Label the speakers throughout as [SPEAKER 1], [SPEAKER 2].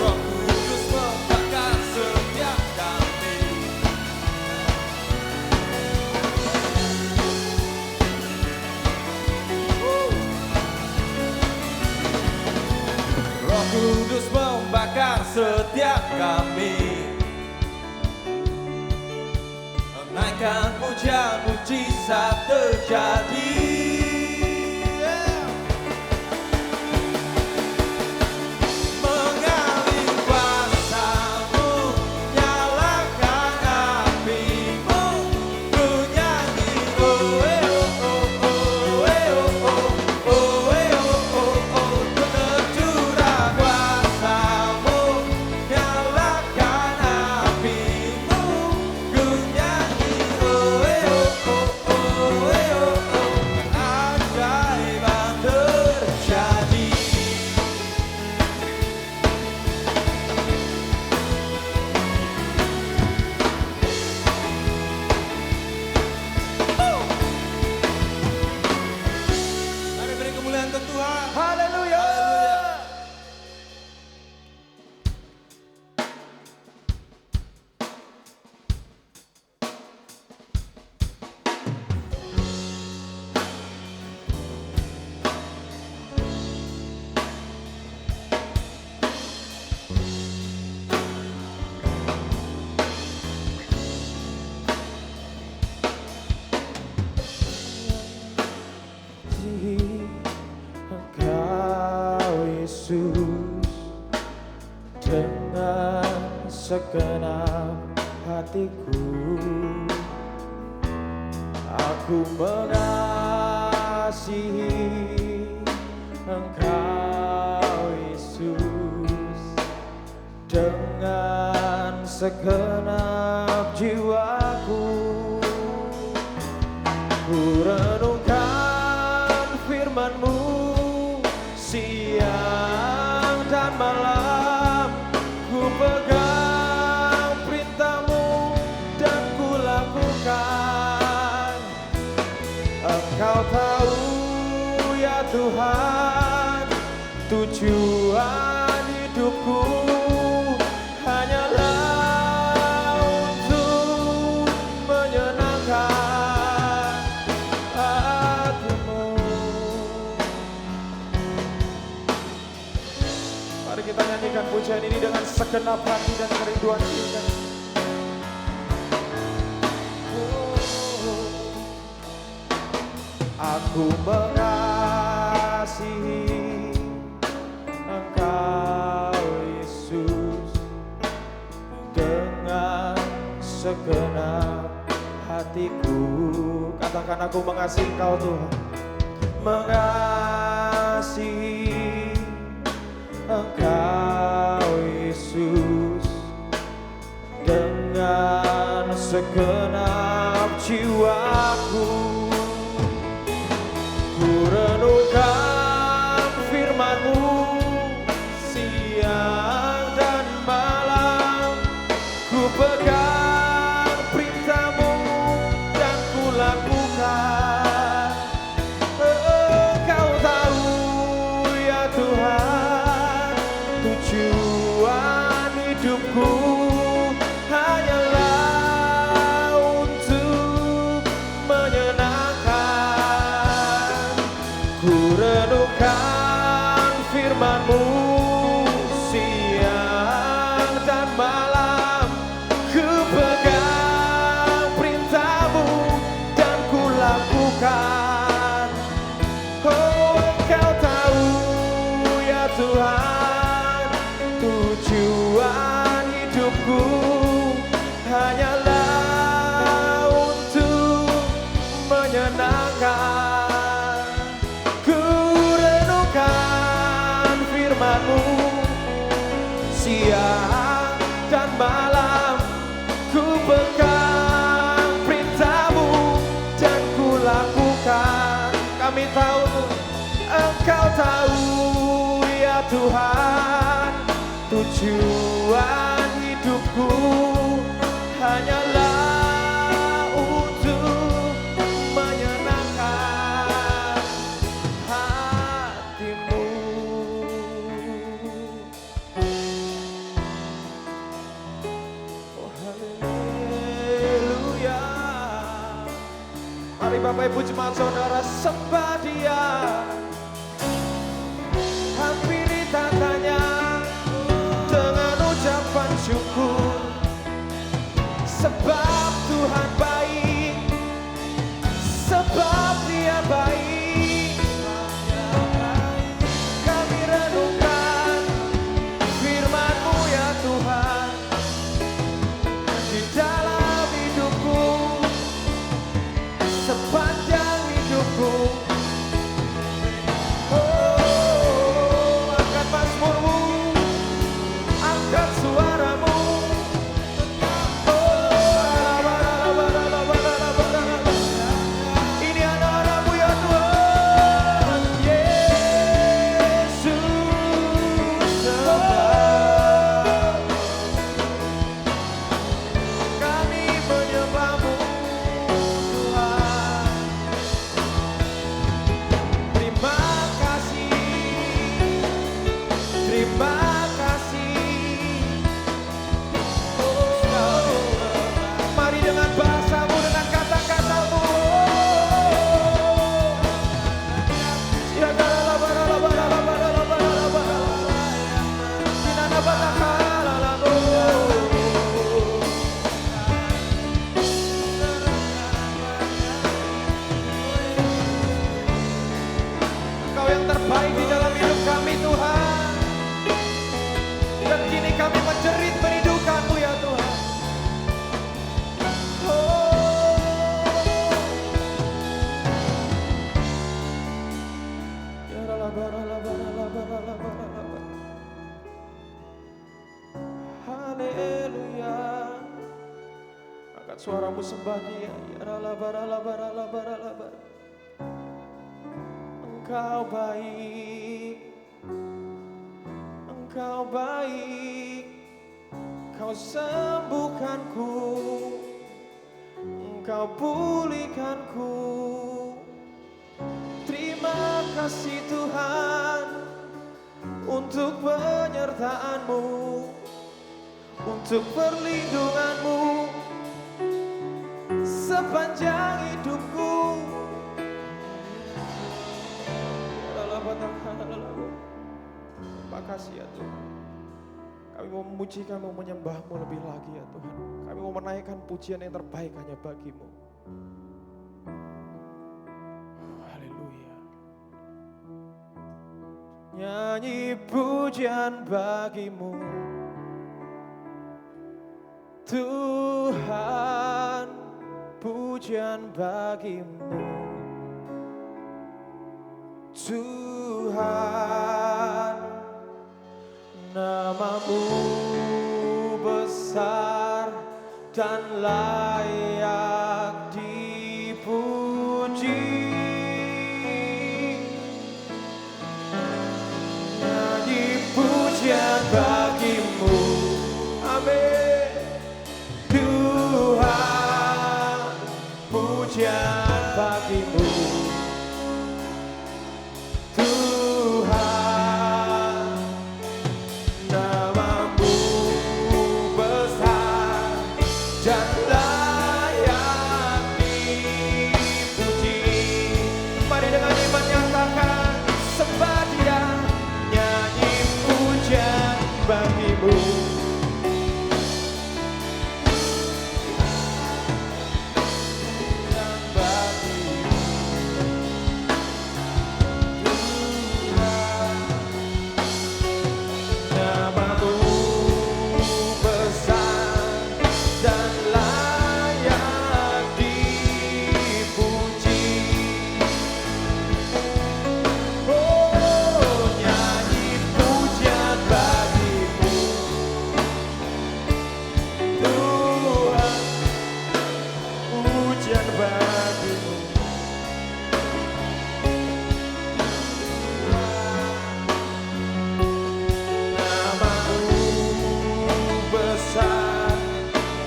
[SPEAKER 1] Roh Kudus membakar setiap kami. Roh Kudus membakar setiap kami. Naikkan pujian, mujizat terjadi. Mengalir kuasa-Mu, nyalakan api-Mu, ku nyanyi oh oh oh oh oh oh oh, ku tercurah kuasa-Mu, nyalakan api-Mu, ku nyanyi oh oh. segenap hatiku. Aku mengasihi Engkau Yesus dengan segenap jiwaku. Ku renungkan firman-Mu siang dan malam. Ku pegang perintah-Mu dan ku lakukan. Engkau tahu ya Tuhan, tujuan hidupku hanyalah untuk menyenangkan hati-Mu. Mari kita nyanyikan pujian ini dengan segenap hati dan kerinduan kita. Aku mengasihi Engkau Yesus dengan segenap hatiku. Katakan, aku mengasihi Engkau Tuhan. Mengasihi Engkau Yesus dengan segenap jiwaku. Ku renungkan firman-Mu siang dan malam. Ku pegang perintah-Mu dan ku lakukan. Engkau tahu ya Tuhan, tujuan hidupku hanyalah untuk menyenangkan. Ku renungkan firman-Mu siang dan malam. Ku pegang perintah-Mu dan ku lakukan. Oh, Engkau tahu ya Tuhan, tujuan hidupku hanyalah untuk menyenangkan. Ku renungkan firman-Mu siang dan malam. Ku pegang perintah-Mu dan ku lakukan. Kami tahu Engkau tahu ya Tuhan, tujuan hidupku hanyalah untuk menyenangkan hati-Mu. Oh haleluya. Mari Bapak Ibu jemaat saudara sembah Dia. Hampiri tatanya dengan ucapan syukur. Sebab Tuhan baik, sebab Dia baik. Kami renungkan firman-Mu ya Tuhan di dalam hidupku, sepanjang hidupku. suaramu sembah Dia. Engkau baik, Engkau baik, Kau sembuhkanku, Engkau pulihkanku. Terima kasih Tuhan untuk penyertaan-Mu, untuk perlindungan-Mu sepanjang hidupku. Terima kasih ya Tuhan. Kami mau memuji, kami mau menyembah-Mu lebih lagi ya Tuhan. Kami mau menaikkan pujian yang terbaik hanya bagi-Mu. Haleluya. Nyanyi pujian bagi-Mu Tuhan, pujian bagi-Mu Tuhan. Nama-Mu besar dan layak dipuji. Nyanyi pujian bagi-Mu, amin. Tuhan, pujian bagi-Mu Tuhan. Nama-Mu besar dan layak dipuji. Mari dengan iman nyatakan sembah Dia. Nyanyi pujian bagi-Mu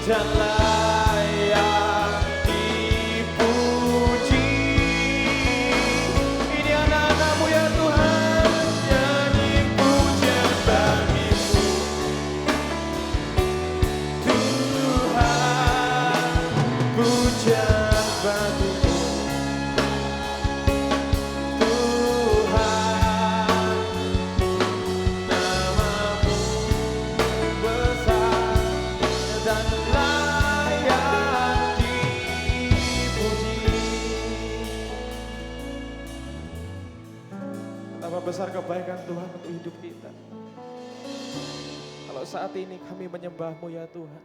[SPEAKER 1] dan layak dipuji. Ini anak-anak-Mu ya Tuhan, nyanyi pujian bagi-Mu Tuhan, pujian bagi-Mu Tuhan. Nama-Mu besar dan layak dipuji. Betapa besar kebaikan Tuhan untuk hidup kita. Kalau saat ini kami menyembah-Mu ya Tuhan,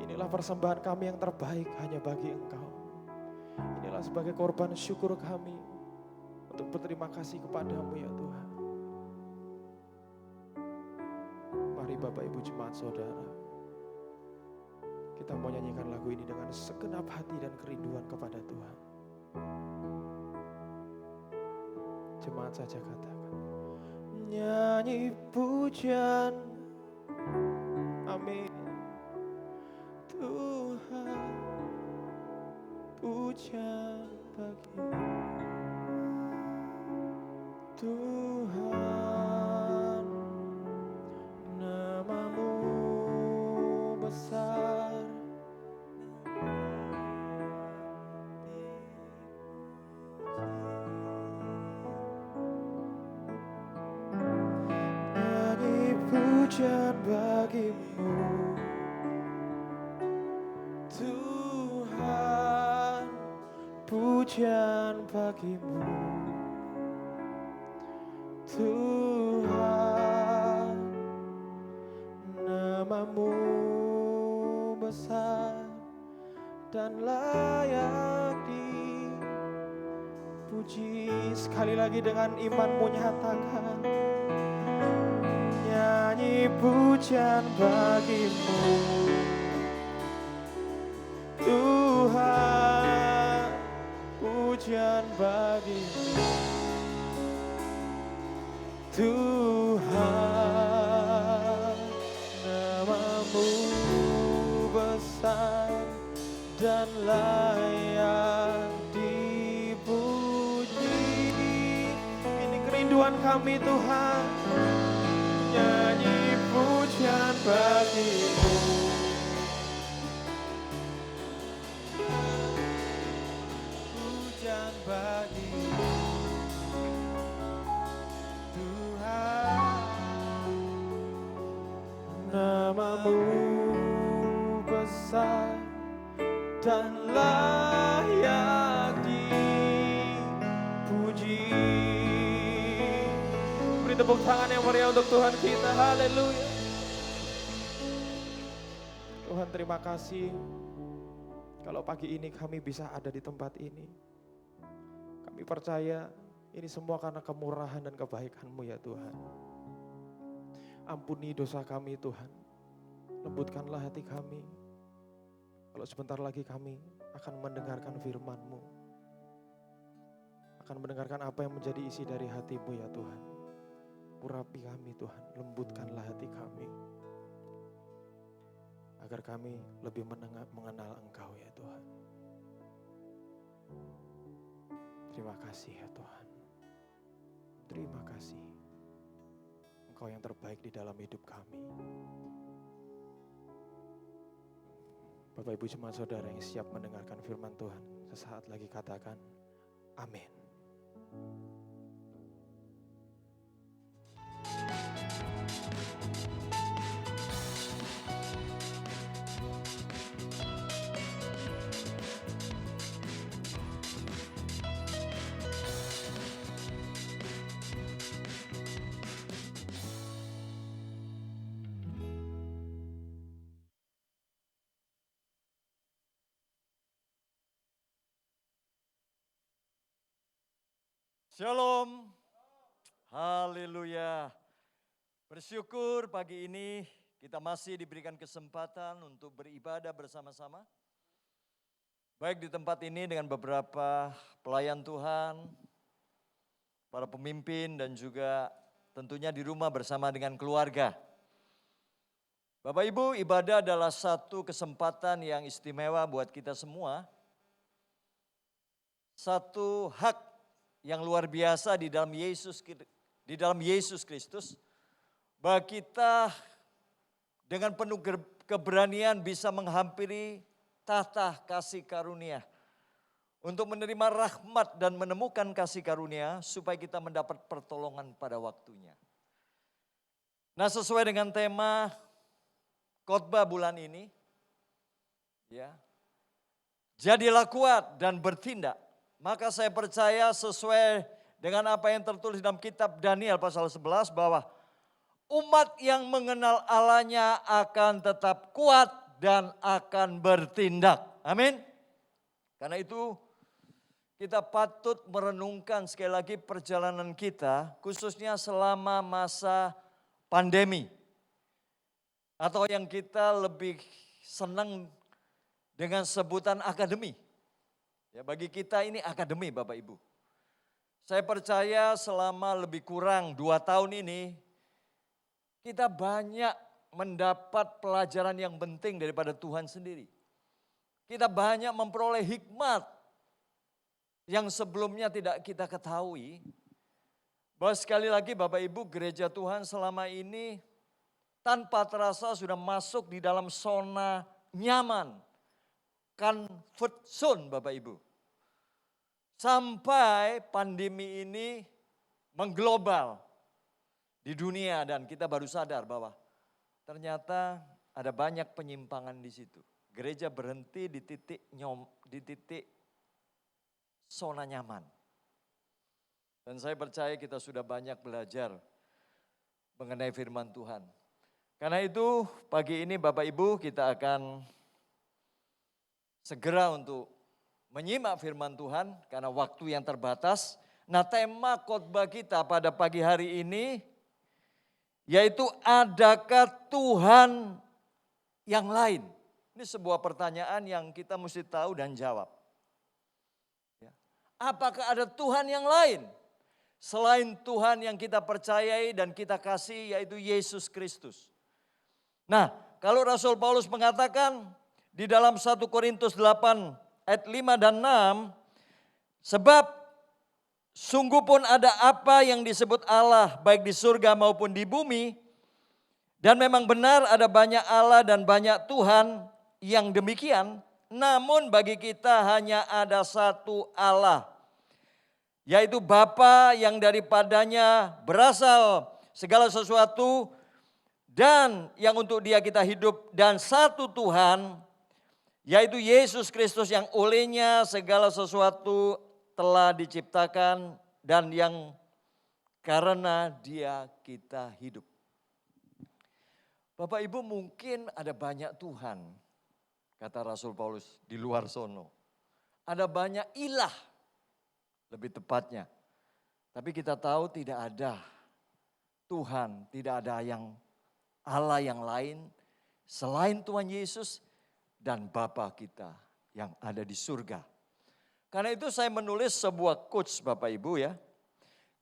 [SPEAKER 1] inilah persembahan kami yang terbaik hanya bagi Engkau. Inilah sebagai korban syukur kami untuk berterima kasih kepada-Mu ya Tuhan. Mari Bapak Ibu jemaat saudara, kita mau nyanyikan lagu ini dengan segenap hati dan kerinduan kepada Tuhan. Jemaat saja katakan, nyanyi pujian, amin. Tuhan, pujian bagi-Mu Tuhan. Nama-Mu besar pujian bagi-Mu Tuhan, pujian bagi-Mu Tuhan. Nama-Mu besar dan layak dipuji. Sekali lagi dengan imanmu nyatakan, nyanyi pujian bagi-Mu Tuhan, pujian bagimu. Tuhan, nama-Mu besar dan layak dipuji. Ini kerinduan kami Tuhan, nyanyi pujian bagimu. Pujian bagimu. Nama-Mu besar dan layak dipuji. Beri tepuk tangan yang meriah untuk Tuhan kita. Haleluya. Tuhan, terima kasih kalau pagi ini kami bisa ada di tempat ini. Kami percaya ini semua karena kemurahan dan kebaikan-Mu ya Tuhan. Ampuni dosa kami Tuhan, lembutkanlah hati kami. Kalau sebentar lagi kami akan mendengarkan firman-Mu, akan mendengarkan apa yang menjadi isi dari hati-Mu ya Tuhan. Urapi kami Tuhan, lembutkanlah hati kami, agar kami lebih mengenal Engkau ya Tuhan. Terima kasih ya Tuhan, terima kasih. Engkau yang terbaik di dalam hidup kami. Bapak Ibu jemaat saudara yang siap mendengarkan firman Tuhan, sesaat lagi katakan amin.
[SPEAKER 2] Shalom, haleluya. Bersyukur pagi ini kita masih diberikan kesempatan untuk beribadah bersama-sama. Baik di tempat ini dengan beberapa pelayan Tuhan, para pemimpin dan juga tentunya di rumah bersama dengan keluarga. Bapak Ibu, ibadah adalah satu kesempatan yang istimewa buat kita semua. Satu hak yang luar biasa di dalam Yesus Kristus, bahwa kita dengan penuh keberanian bisa menghampiri tahta kasih karunia untuk menerima rahmat dan menemukan kasih karunia supaya kita mendapat pertolongan pada waktunya. Nah, sesuai dengan tema khotbah bulan ini, ya, jadilah kuat dan bertindak. Maka saya percaya sesuai dengan apa yang tertulis dalam kitab Daniel pasal 11 bahwa umat yang mengenal Allahnya akan tetap kuat dan akan bertindak. Amin. Karena itu kita patut merenungkan sekali lagi perjalanan kita khususnya selama masa pandemi. Atau yang kita lebih senang dengan sebutan akademi. Ya, bagi kita ini akademi Bapak Ibu. Saya percaya selama lebih kurang 2 tahun ini kita banyak mendapat pelajaran yang penting daripada Tuhan sendiri. Kita banyak memperoleh hikmat yang sebelumnya tidak kita ketahui. Bahwa sekali lagi Bapak Ibu, gereja Tuhan selama ini tanpa terasa sudah masuk di dalam zona nyaman. Comfort zone Bapak Ibu. Sampai pandemi ini mengglobal di dunia dan kita baru sadar bahwa ternyata ada banyak penyimpangan di situ. Gereja berhenti di titik zona nyaman. Dan saya percaya kita sudah banyak belajar mengenai firman Tuhan. Karena itu pagi ini Bapak Ibu kita akan segera untuk menyimak firman Tuhan karena waktu yang terbatas. Nah, tema khotbah kita pada pagi hari ini yaitu adakah Tuhan yang lain? Ini sebuah pertanyaan yang kita mesti tahu dan jawab. Ya. Apakah ada Tuhan yang lain selain Tuhan yang kita percayai dan kita kasih, yaitu Yesus Kristus? Nah, kalau Rasul Paulus mengatakan di dalam 1 Korintus 8 ayat 5 dan 6, sebab sungguh pun ada apa yang disebut Allah baik di surga maupun di bumi, dan memang benar ada banyak Allah dan banyak Tuhan yang demikian, namun bagi kita hanya ada satu Allah, yaitu Bapa yang daripadanya berasal segala sesuatu dan yang untuk Dia kita hidup, dan satu Tuhan, yaitu Yesus Kristus yang olehnya segala sesuatu telah diciptakan dan yang karena Dia kita hidup. Bapak Ibu, mungkin ada banyak Tuhan, kata Rasul Paulus, di luar sono. Ada banyak ilah, lebih tepatnya. Tapi kita tahu tidak ada Tuhan, tidak ada yang Allah yang lain selain Tuhan Yesus dan Bapa kita yang ada di surga. Karena itu saya menulis sebuah quotes Bapak Ibu ya.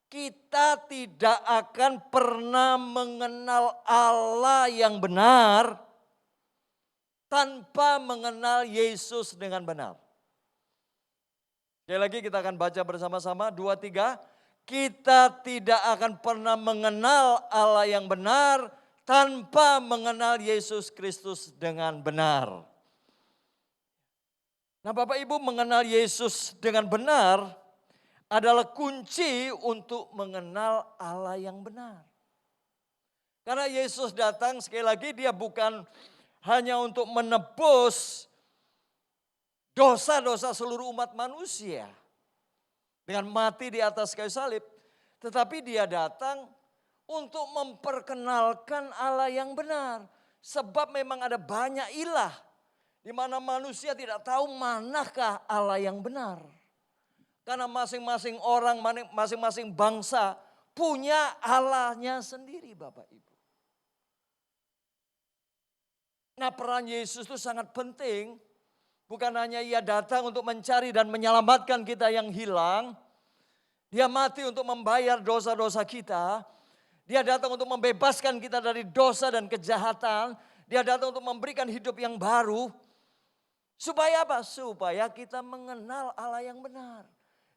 [SPEAKER 2] Kita tidak akan pernah mengenal Allah yang benar tanpa mengenal Yesus dengan benar. Sekali lagi kita akan baca bersama-sama, 2, 3. Kita tidak akan pernah mengenal Allah yang benar tanpa mengenal Yesus Kristus dengan benar. Nah Bapak Ibu, mengenal Yesus dengan benar adalah kunci untuk mengenal Allah yang benar. Karena Yesus datang, sekali lagi, Dia bukan hanya untuk menebus dosa-dosa seluruh umat manusia dengan mati di atas kayu salib, tetapi Dia datang untuk memperkenalkan Allah yang benar. Sebab memang ada banyak ilah di mana manusia tidak tahu manakah Allah yang benar. Karena masing-masing orang, masing-masing bangsa punya Allahnya sendiri Bapak Ibu. Nah peran Yesus itu sangat penting. Bukan hanya Ia datang untuk mencari dan menyelamatkan kita yang hilang. Dia mati untuk membayar dosa-dosa kita. Dia datang untuk membebaskan kita dari dosa dan kejahatan. Dia datang untuk memberikan hidup yang baru. Supaya apa? Supaya kita mengenal Allah yang benar.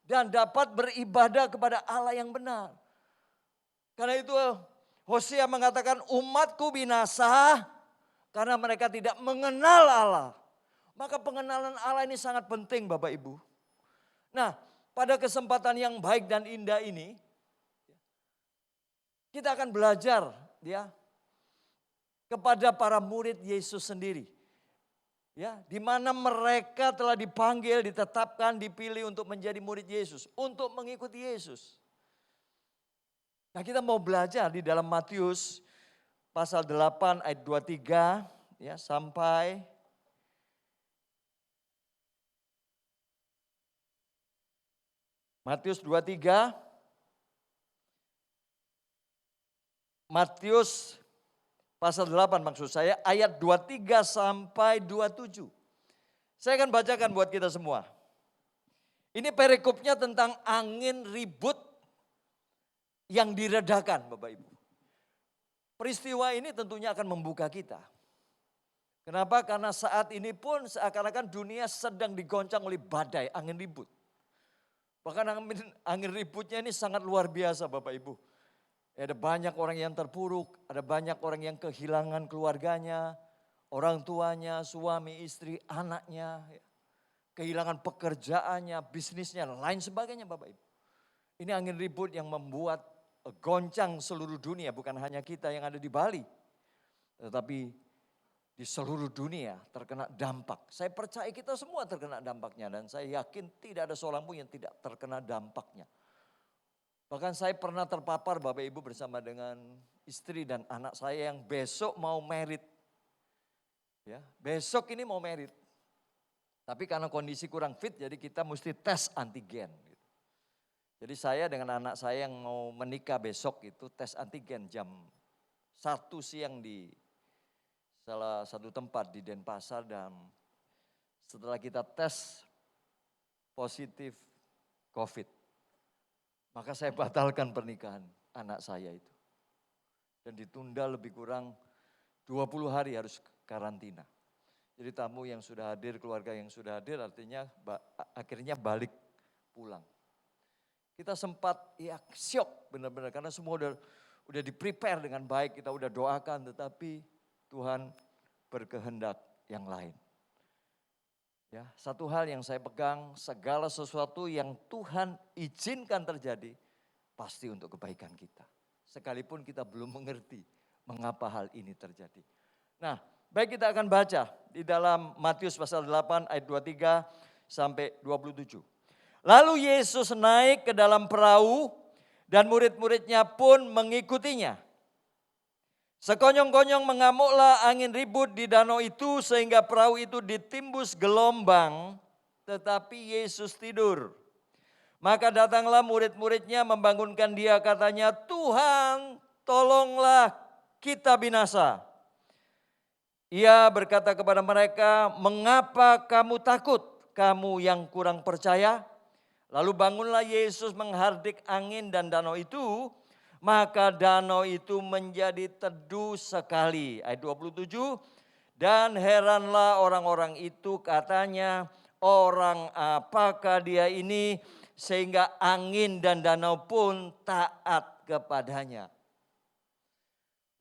[SPEAKER 2] Dan dapat beribadah kepada Allah yang benar. Karena itu Hosea mengatakan umatku binasa karena mereka tidak mengenal Allah. Maka pengenalan Allah ini sangat penting Bapak Ibu. Nah pada kesempatan yang baik dan indah ini, kita akan belajar ya kepada para murid Yesus sendiri. Ya, di mana mereka telah dipanggil, ditetapkan, dipilih untuk menjadi murid Yesus, untuk mengikuti Yesus. Nah, kita mau belajar di dalam Matius pasal 8 ayat 23 ya sampai Matius 23. Matius pasal 8 maksud saya, ayat 23 sampai 27. Saya akan bacakan buat kita semua. Ini perikopnya tentang angin ribut yang diredakan Bapak Ibu. Peristiwa ini tentunya akan membuka kita. Kenapa? Karena saat ini pun seakan-akan dunia sedang digoncang oleh badai, angin ribut. Bahkan angin ributnya ini sangat luar biasa Bapak Ibu. Ada banyak orang yang terpuruk, ada banyak orang yang kehilangan keluarganya, orang tuanya, suami, istri, anaknya, kehilangan pekerjaannya, bisnisnya, dan lain sebagainya Bapak Ibu. Ini angin ribut yang membuat goncang seluruh dunia, bukan hanya kita yang ada di Bali, tetapi di seluruh dunia terkena dampak. Saya percaya kita semua terkena dampaknya dan saya yakin tidak ada seorang pun yang tidak terkena dampaknya. Bahkan saya pernah terpapar Bapak Ibu bersama dengan istri dan anak saya yang besok mau merit. Ya, besok ini mau merit. Tapi karena kondisi kurang fit jadi kita mesti tes antigen. Jadi saya dengan anak saya yang mau menikah besok itu tes antigen jam 1 siang di salah satu tempat di Denpasar dan setelah kita tes positif COVID, maka saya batalkan pernikahan anak saya itu. Dan ditunda lebih kurang 20 hari harus karantina. Jadi tamu yang sudah hadir, keluarga yang sudah hadir artinya akhirnya balik pulang. Kita sempat ya syok benar-benar karena semua udah di-prepare dengan baik, kita udah doakan tetapi Tuhan berkehendak yang lain. Ya, satu hal yang saya pegang, segala sesuatu yang Tuhan izinkan terjadi pasti untuk kebaikan kita. Sekalipun kita belum mengerti mengapa hal ini terjadi. Nah, baik kita akan baca di dalam Matius pasal 8 ayat 23 sampai 27. Lalu Yesus naik ke dalam perahu dan murid-muridnya pun mengikutinya. Sekonyong-konyong mengamuklah angin ribut di danau itu sehingga perahu itu ditimbus gelombang, tetapi Yesus tidur. Maka datanglah murid-muridnya membangunkan dia, katanya, "Tuhan, tolonglah kita binasa." Ia berkata kepada mereka, "Mengapa kamu takut, kamu yang kurang percaya?" Lalu bangunlah Yesus menghardik angin dan danau itu, maka danau itu menjadi teduh sekali. Ayat 27, dan heranlah orang-orang itu, katanya, "Orang apakah dia ini sehingga angin dan danau pun taat kepadanya?"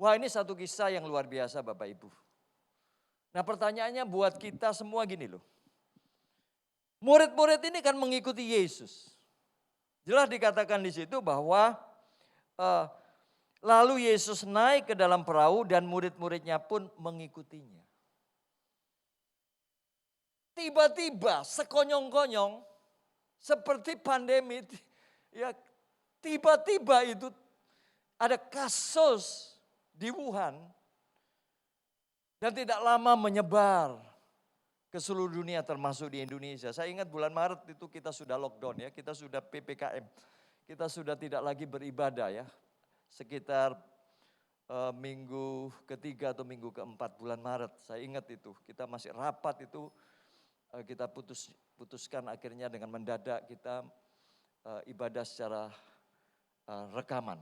[SPEAKER 2] Wah, ini satu kisah yang luar biasa Bapak Ibu. Nah, pertanyaannya buat kita semua gini loh. Murid-murid ini kan mengikuti Yesus. Jelas dikatakan di situ bahwa lalu Yesus naik ke dalam perahu dan murid-muridnya pun mengikutinya. Tiba-tiba sekonyong-konyong seperti pandemi, ya tiba-tiba itu ada kasus di Wuhan dan tidak lama menyebar ke seluruh dunia termasuk di Indonesia. Saya ingat bulan Maret itu kita sudah lockdown ya, kita sudah PPKM. Kita sudah tidak lagi beribadah ya. Sekitar minggu ketiga atau minggu keempat bulan Maret. Saya ingat itu, kita masih rapat itu, kita putuskan akhirnya dengan mendadak kita ibadah secara rekaman,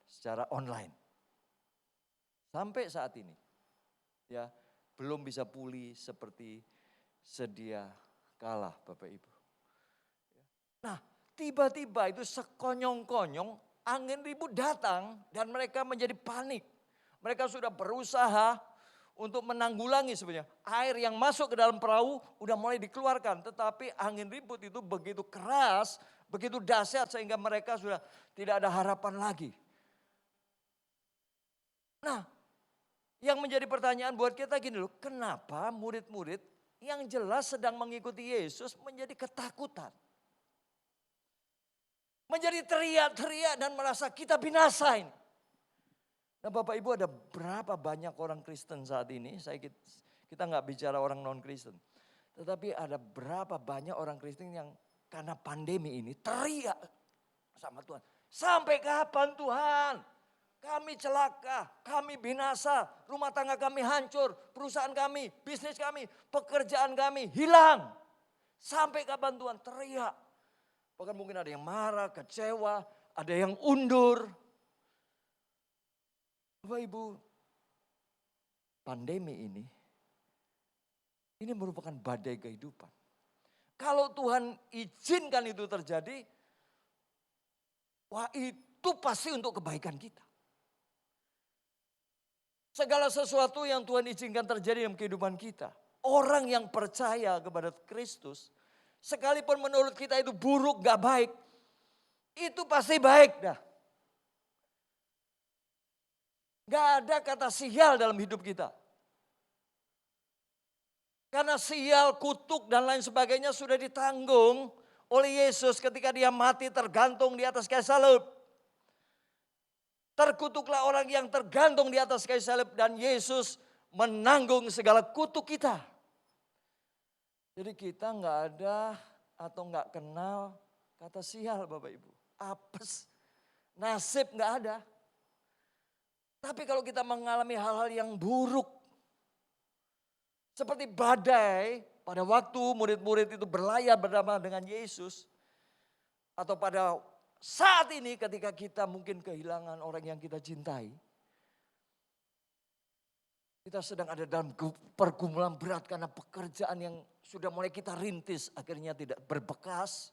[SPEAKER 2] secara online. Sampai saat ini ya belum bisa pulih seperti sedia kala Bapak Ibu. Nah, tiba-tiba itu sekonyong-konyong angin ribut datang dan mereka menjadi panik. Mereka sudah berusaha untuk menanggulangi sebenarnya. Air yang masuk ke dalam perahu udah mulai dikeluarkan, tetapi angin ribut itu begitu keras, begitu dahsyat sehingga mereka sudah tidak ada harapan lagi. Nah, yang menjadi pertanyaan buat kita gini loh, kenapa murid-murid yang jelas sedang mengikuti Yesus menjadi ketakutan? Menjadi teriak-teriak dan merasa kita binasa ini. Nah Bapak Ibu, ada berapa banyak orang Kristen saat ini, kita nggak bicara orang non-Kristen. Tetapi ada berapa banyak orang Kristen yang karena pandemi ini teriak sama Tuhan. Sampai kapan Tuhan? Kami celaka, kami binasa, rumah tangga kami hancur, perusahaan kami, bisnis kami, pekerjaan kami hilang. Sampai kapan Tuhan? Teriak. Bahkan mungkin ada yang marah, kecewa, ada yang undur. Bapak Ibu, pandemi ini merupakan badai kehidupan. Kalau Tuhan izinkan itu terjadi, wah itu pasti untuk kebaikan kita. Segala sesuatu yang Tuhan izinkan terjadi dalam kehidupan kita. Orang yang percaya kepada Kristus, sekalipun menurut kita itu buruk, gak baik, itu pasti baik dah. Gak ada kata sial dalam hidup kita. Karena sial, kutuk dan lain sebagainya sudah ditanggung oleh Yesus ketika dia mati tergantung di atas kayu salib. Terkutuklah orang yang tergantung di atas kayu salib dan Yesus menanggung segala kutuk kita. Jadi kita nggak ada atau nggak kenal kata sial Bapak Ibu. Apes, nasib nggak ada. Tapi kalau kita mengalami hal-hal yang buruk, Seperti badai pada waktu murid-murid itu berlayar bersama dengan Yesus. Atau pada saat ini ketika kita mungkin kehilangan orang yang kita cintai. Kita sedang ada dalam pergumulan berat karena pekerjaan yang sudah mulai kita rintis akhirnya tidak berbekas.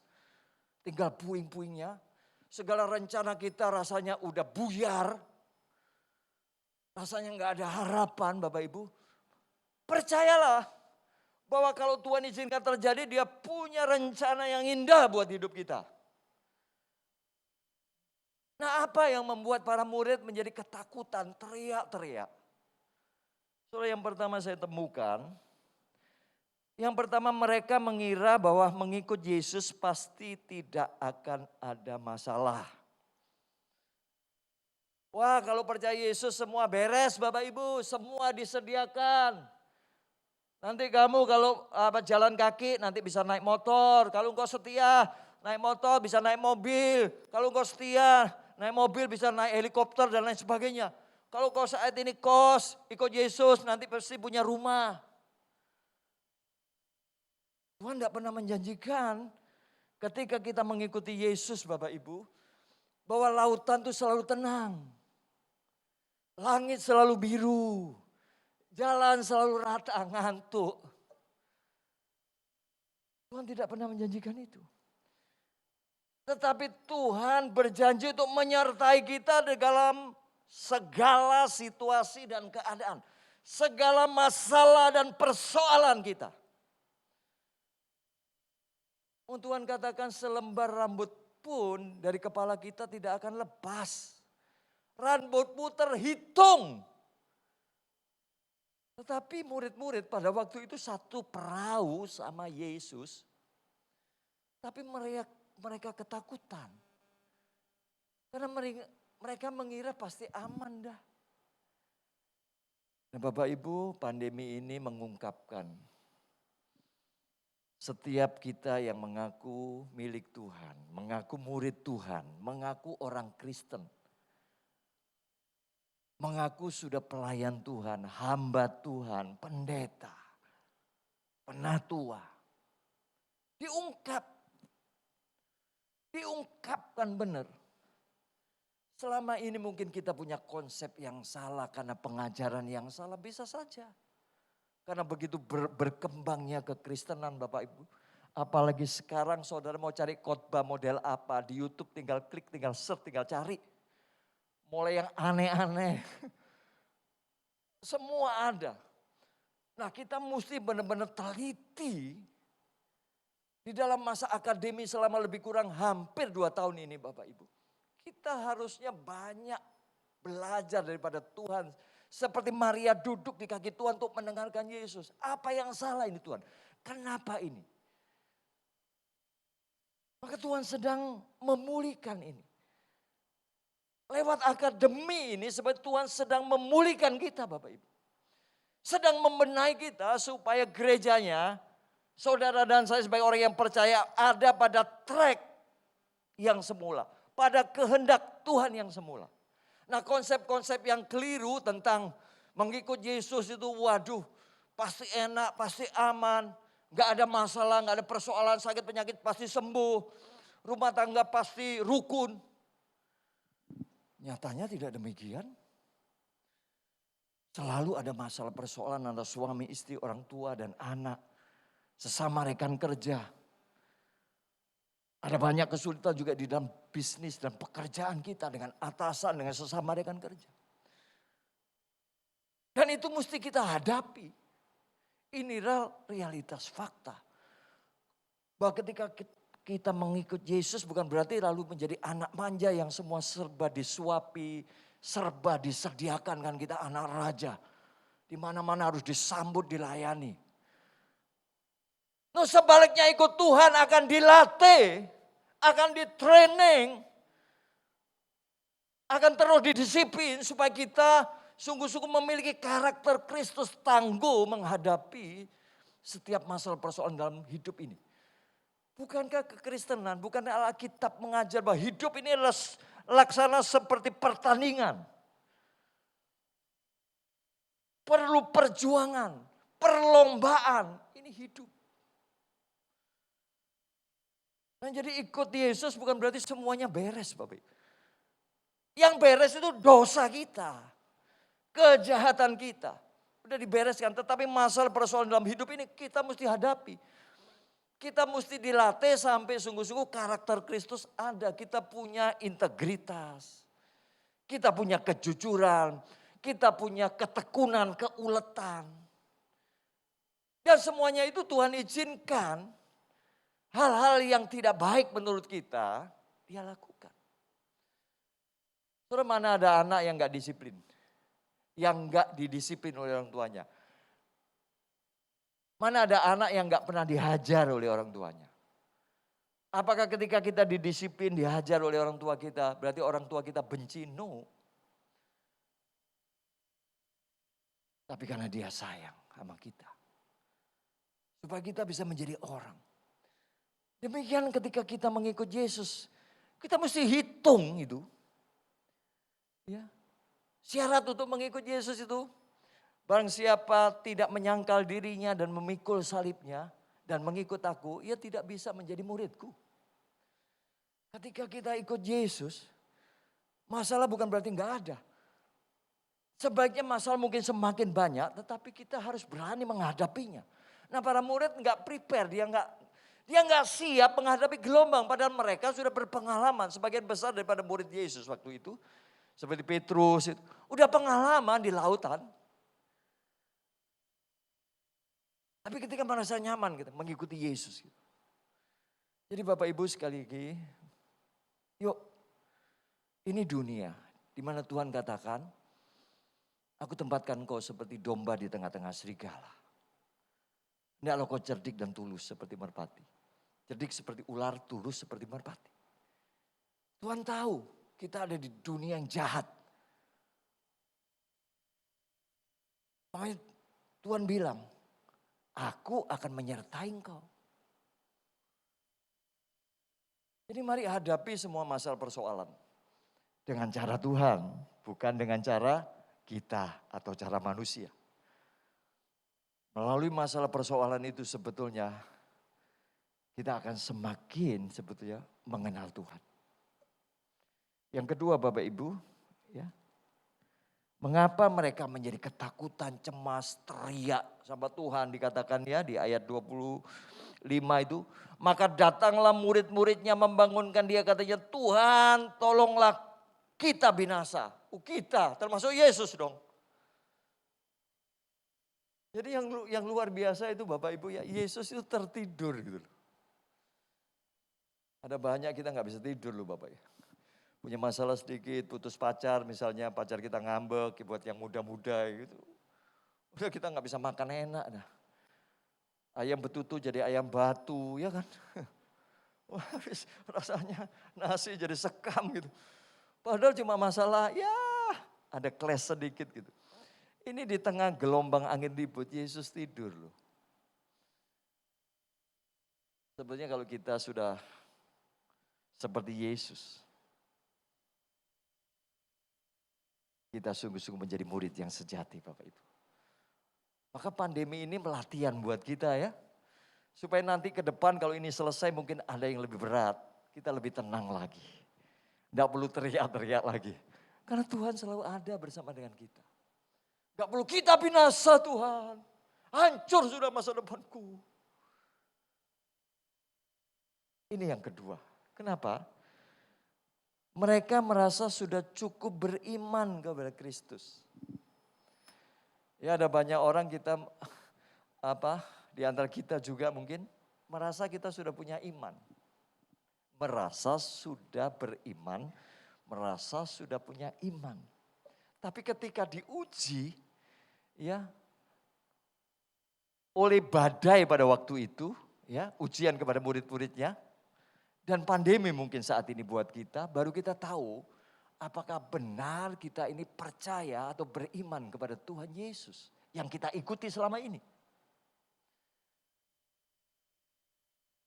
[SPEAKER 2] Tinggal puing-puingnya. Segala rencana kita rasanya udah buyar. Rasanya nggak ada harapan Bapak Ibu. Percayalah bahwa kalau Tuhan izinkan terjadi, Dia punya rencana yang indah buat hidup kita. Nah, apa yang membuat para murid menjadi ketakutan, teriak-teriak? Soal yang pertama saya temukan, yang pertama mereka mengira bahwa mengikut Yesus pasti tidak akan ada masalah. Wah, kalau percaya Yesus semua beres Bapak Ibu, semua disediakan. Nanti kamu kalau jalan kaki nanti bisa naik motor, kalau engkau setia naik motor bisa naik mobil, kalau engkau setia naik mobil bisa naik helikopter dan lain sebagainya. Kalau kau saat ini kos, ikut Yesus nanti pasti punya rumah. Tuhan tidak pernah menjanjikan ketika kita mengikuti Yesus Bapak Ibu, bahwa lautan itu selalu tenang. Langit selalu biru. Jalan selalu rata, ngantuk. Tuhan tidak pernah menjanjikan itu. Tetapi Tuhan berjanji untuk menyertai kita dalam segala situasi dan keadaan. Segala masalah dan persoalan kita. Tuhan katakan selembar rambut pun dari kepala kita tidak akan lepas. Rambutmu terhitung. Tetapi murid-murid pada waktu itu satu perahu sama Yesus. Tapi mereka ketakutan. Karena mereka mengira pasti aman dah. Nah Bapak Ibu, pandemi ini mengungkapkan setiap kita yang mengaku milik Tuhan, mengaku murid Tuhan, mengaku orang Kristen, mengaku sudah pelayan Tuhan, hamba Tuhan, pendeta, penatua. Diungkapkan benar. Selama ini mungkin kita punya konsep yang salah karena pengajaran yang salah, bisa saja. Karena begitu berkembangnya kekristenan Bapak Ibu. Apalagi sekarang saudara mau cari khotbah model apa di YouTube, tinggal klik, tinggal search, tinggal cari. Mulai yang aneh-aneh. Semua ada. Nah kita mesti benar-benar teliti. Di dalam masa akademi selama lebih kurang hampir 2 tahun ini Bapak Ibu. Kita harusnya banyak belajar daripada Tuhan. Seperti Maria duduk di kaki Tuhan untuk mendengarkan Yesus. Apa yang salah ini Tuhan? Kenapa ini? Maka Tuhan sedang memulihkan ini. Lewat akademi ini seperti Tuhan sedang memulihkan kita Bapak Ibu. Sedang membenahi kita supaya gerejanya, saudara dan saya sebagai orang yang percaya ada pada track yang semula. Pada kehendak Tuhan yang semula. Nah konsep-konsep yang keliru tentang mengikut Yesus itu waduh pasti enak, pasti aman. Gak ada masalah, gak ada persoalan, sakit penyakit pasti sembuh. Rumah tangga pasti rukun. Nyatanya tidak demikian. Selalu ada masalah persoalan antara suami, istri, orang tua dan anak. Sesama rekan kerja. Ada banyak kesulitan juga di dalam bisnis dan pekerjaan kita dengan atasan, dengan sesama rekan kerja. Dan itu mesti kita hadapi. Inilah realitas fakta. Bahwa ketika kita mengikut Yesus bukan berarti lalu menjadi anak manja yang semua serba disuapi, serba disediakan kan kita anak raja. Di mana-mana harus disambut, dilayani. No, sebaliknya ikut Tuhan akan dilatih, akan ditraining, akan terus didisiplin supaya kita sungguh-sungguh memiliki karakter Kristus tangguh menghadapi setiap masalah persoalan dalam hidup ini. Bukankah kekristenan, bukankah Alkitab mengajar bahwa hidup ini adalah laksana seperti pertandingan. Perlu perjuangan, perlombaan. Ini hidup. Nah, jadi ikut Yesus bukan berarti semuanya beres, Bapak. Yang beres itu dosa kita, kejahatan kita. Udah dibereskan, tetapi masalah persoalan dalam hidup ini kita mesti hadapi. Kita mesti dilatih sampai sungguh-sungguh karakter Kristus ada. Kita punya integritas, kita punya kejujuran, kita punya ketekunan, keuletan. Dan semuanya itu Tuhan izinkan. Hal-hal yang tidak baik menurut kita, dia lakukan. Saudara, mana ada anak yang gak disiplin? Yang gak didisiplin oleh orang tuanya? Mana ada anak yang gak pernah dihajar oleh orang tuanya? Apakah ketika kita didisiplin, dihajar oleh orang tua kita, berarti orang tua kita benci? No. Tapi karena dia sayang sama kita. Supaya kita bisa menjadi orang. Demikian ketika kita mengikut Yesus, kita mesti hitung itu. Ya. Syarat untuk mengikut Yesus itu, barang siapa tidak menyangkal dirinya dan memikul salibnya dan mengikut aku, ia tidak bisa menjadi muridku. Ketika kita ikut Yesus, masalah bukan berarti enggak ada. Sebaiknya masalah mungkin semakin banyak, tetapi kita harus berani menghadapinya. Nah, para murid enggak prepare, dia enggak siap menghadapi gelombang, padahal mereka sudah berpengalaman. Sebagian besar daripada murid Yesus waktu itu, seperti Petrus, udah pengalaman di lautan. Tapi ketika merasa nyaman gitu, mengikuti Yesus. Gitu. Jadi Bapak Ibu sekali lagi, yuk ini dunia di mana Tuhan katakan, aku tempatkan kau seperti domba di tengah-tengah serigala. Hendaklah kau cerdik dan tulus seperti merpati. Cerdik seperti ular, tulus seperti merpati. Tuhan tahu kita ada di dunia yang jahat. Makanya Tuhan bilang, aku akan menyertai engkau. Jadi mari hadapi semua masalah persoalan. Dengan cara Tuhan, bukan dengan cara kita atau cara manusia. Melalui masalah persoalan itu sebetulnya kita akan semakin sebetulnya mengenal Tuhan. Yang kedua Bapak Ibu, ya, mengapa mereka menjadi ketakutan, cemas, teriak sama Tuhan dikatakan ya di ayat 25 itu. Maka datanglah murid-muridnya membangunkan dia katanya, Tuhan tolonglah kita binasa. Kita termasuk Yesus dong. Jadi yang luar biasa itu Bapak Ibu ya, Yesus itu tertidur gitu loh. Ada banyak kita gak bisa tidur loh Bapak ya. Punya masalah sedikit, putus pacar misalnya, pacar kita ngambek, buat yang muda-muda gitu. Udah kita gak bisa makan enak dah. Ayam betutu jadi ayam batu, ya kan. Wah, rasanya nasi jadi sekam gitu. Padahal cuma masalah, ya ada clash sedikit gitu. Ini di tengah gelombang angin ribut, Yesus tidur loh. Sebenarnya kalau kita sudah seperti Yesus, kita sungguh-sungguh menjadi murid yang sejati Bapak Ibu. Maka pandemi ini pelatihan buat kita ya. Supaya nanti ke depan kalau ini selesai mungkin ada yang lebih berat. Kita lebih tenang lagi. Tidak perlu teriak-teriak lagi. Karena Tuhan selalu ada bersama dengan kita. Tidak perlu kita binasa Tuhan. Hancur sudah masa depanku. Ini yang kedua. Kenapa? Mereka merasa sudah cukup beriman kepada Kristus. Ya ada banyak orang kita di antara kita juga mungkin merasa kita sudah punya iman. Merasa sudah beriman, merasa sudah punya iman. Tapi ketika diuji ya oleh badai pada waktu itu, ya ujian kepada murid-muridnya, dan pandemi mungkin saat ini buat kita, baru kita tahu apakah benar kita ini percaya atau beriman kepada Tuhan Yesus yang kita ikuti selama ini.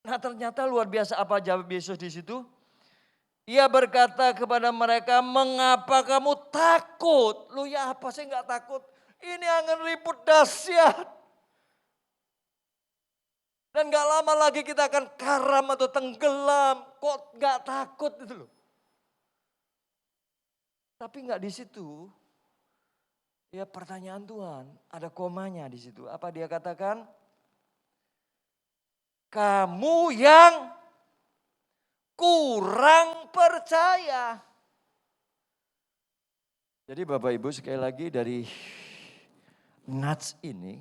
[SPEAKER 2] Nah ternyata luar biasa apa jawab Yesus di situ? Ia berkata kepada mereka, mengapa kamu takut? Lu ya apa sih nggak takut? Ini angin ribut dahsyat. Dan gak lama lagi kita akan karam atau tenggelam. Kok gak takut itu loh. Tapi gak di situ. Ya pertanyaan Tuhan, ada komanya di situ. Apa dia katakan? Kamu yang kurang percaya. Jadi Bapak Ibu sekali lagi dari nats ini,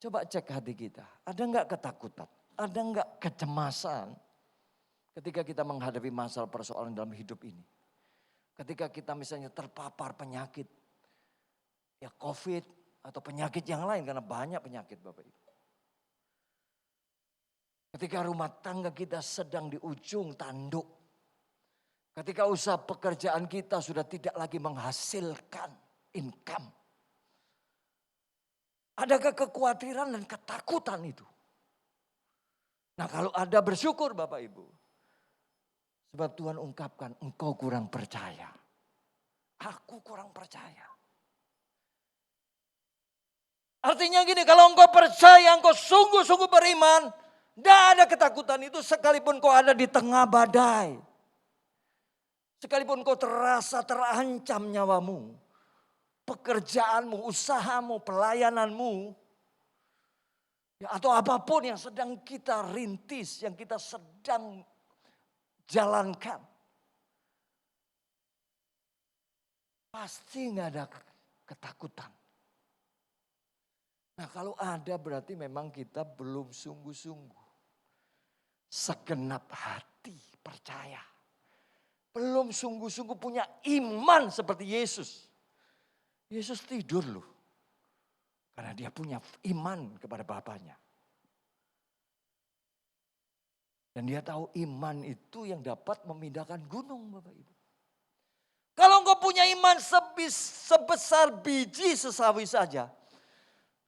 [SPEAKER 2] coba cek hati kita. Ada enggak ketakutan? Ada enggak kecemasan ketika kita menghadapi masalah persoalan dalam hidup ini? Ketika kita misalnya terpapar penyakit, ya COVID atau penyakit yang lain, karena banyak penyakit Bapak Ibu. Ketika rumah tangga kita sedang di ujung tanduk. Ketika usaha pekerjaan kita sudah tidak lagi menghasilkan income. Adakah kekhawatiran dan ketakutan itu? Nah kalau ada bersyukur Bapak Ibu. Sebab Tuhan ungkapkan engkau kurang percaya. Aku kurang percaya. Artinya gini, kalau engkau percaya, engkau sungguh-sungguh beriman. Tidak ada ketakutan itu sekalipun kau ada di tengah badai. Sekalipun kau terasa terancam nyawamu. Pekerjaanmu, usahamu, pelayananmu. Ya, atau apapun yang sedang kita rintis, yang kita sedang jalankan. Pasti nggak ada ketakutan. Nah kalau ada berarti memang kita belum sungguh-sungguh. Segenap hati percaya. Belum sungguh-sungguh punya iman seperti Yesus. Yesus tidur loh. Karena dia punya iman kepada Bapaknya. Dan dia tahu iman itu yang dapat memindahkan gunung Bapak Ibu. Kalau engkau punya iman sebesar biji sesawi saja.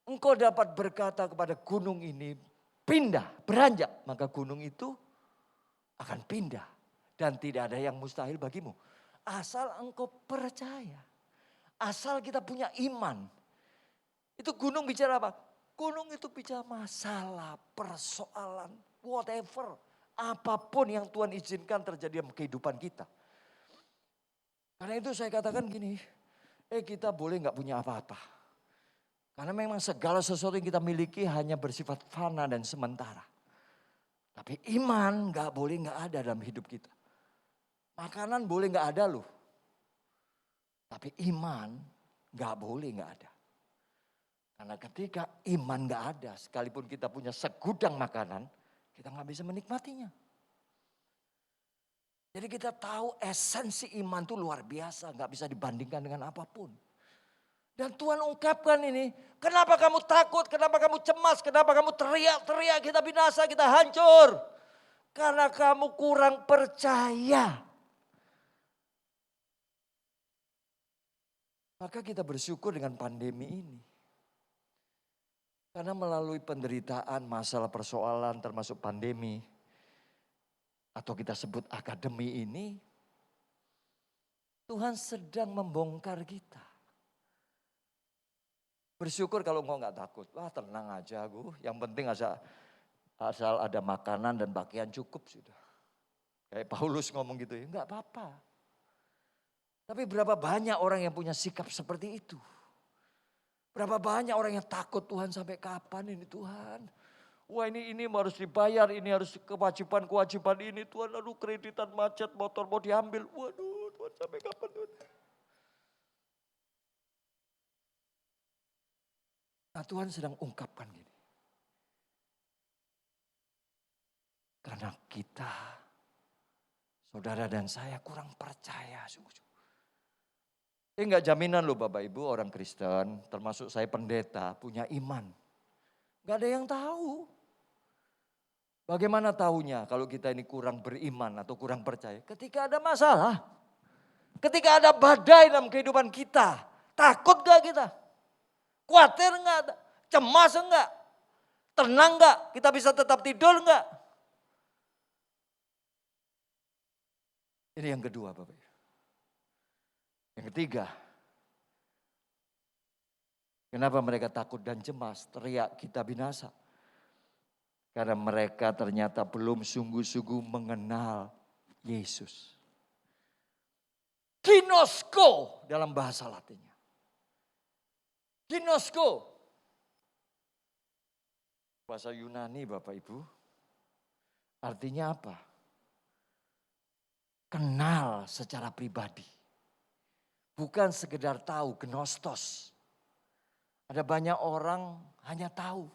[SPEAKER 2] Engkau dapat berkata kepada gunung ini, pindah, beranjak. Maka gunung itu akan pindah. Dan tidak ada yang mustahil bagimu. Asal engkau percaya. Asal kita punya iman. Itu gunung bicara apa? Gunung itu bicara masalah, persoalan, whatever. Apapun yang Tuhan izinkan terjadi dalam kehidupan kita. Karena itu saya katakan gini, kita boleh gak punya apa-apa. Karena memang segala sesuatu yang kita miliki hanya bersifat fana dan sementara. Tapi iman gak boleh gak ada dalam hidup kita. Makanan boleh gak ada loh. Tapi iman gak boleh gak ada. Karena ketika iman gak ada, sekalipun kita punya segudang makanan, kita gak bisa menikmatinya. Jadi kita tahu esensi iman itu luar biasa, gak bisa dibandingkan dengan apapun. Dan Tuhan ungkapkan ini, kenapa kamu takut, kenapa kamu cemas, kenapa kamu teriak-teriak, kita binasa, kita hancur. Karena kamu kurang percaya. Maka kita bersyukur dengan pandemi ini. Karena melalui penderitaan, masalah persoalan termasuk pandemi. Atau kita sebut akademi ini. Tuhan sedang membongkar kita. Bersyukur kalau engkau gak takut. Wah tenang aja aku. Yang penting asal ada makanan dan pakaian cukup sudah. Kayak Paulus ngomong gitu ya. Gak apa-apa. Tapi berapa banyak orang yang punya sikap seperti itu. Berapa banyak orang yang takut Tuhan sampai kapan ini Tuhan. Wah ini harus dibayar, ini harus kewajiban ini. Tuhan aduh kreditan macet, motor mau diambil. Waduh Tuhan sampai kapan Tuhan. Nah Tuhan sedang ungkapkan gini. Karena kita, saudara dan saya kurang percaya sungguh-sungguh. Ini enggak jaminan loh Bapak Ibu orang Kristen, termasuk saya pendeta, punya iman. Enggak ada yang tahu. Bagaimana tahunya kalau kita ini kurang beriman atau kurang percaya? Ketika ada masalah, ketika ada badai dalam kehidupan kita, takut gak kita? Khawatir gak? Cemas enggak? Tenang enggak? Kita bisa tetap tidur enggak? Ini yang kedua Bapak Ibu. Yang ketiga, kenapa mereka takut dan cemas, teriak kita binasa? Karena mereka ternyata belum sungguh-sungguh mengenal Yesus. Ginosko dalam bahasa Latinnya. Ginosko. Bahasa Yunani Bapak Ibu. Artinya apa? Kenal secara pribadi. Bukan sekedar tahu, gnostos. Ada banyak orang hanya tahu,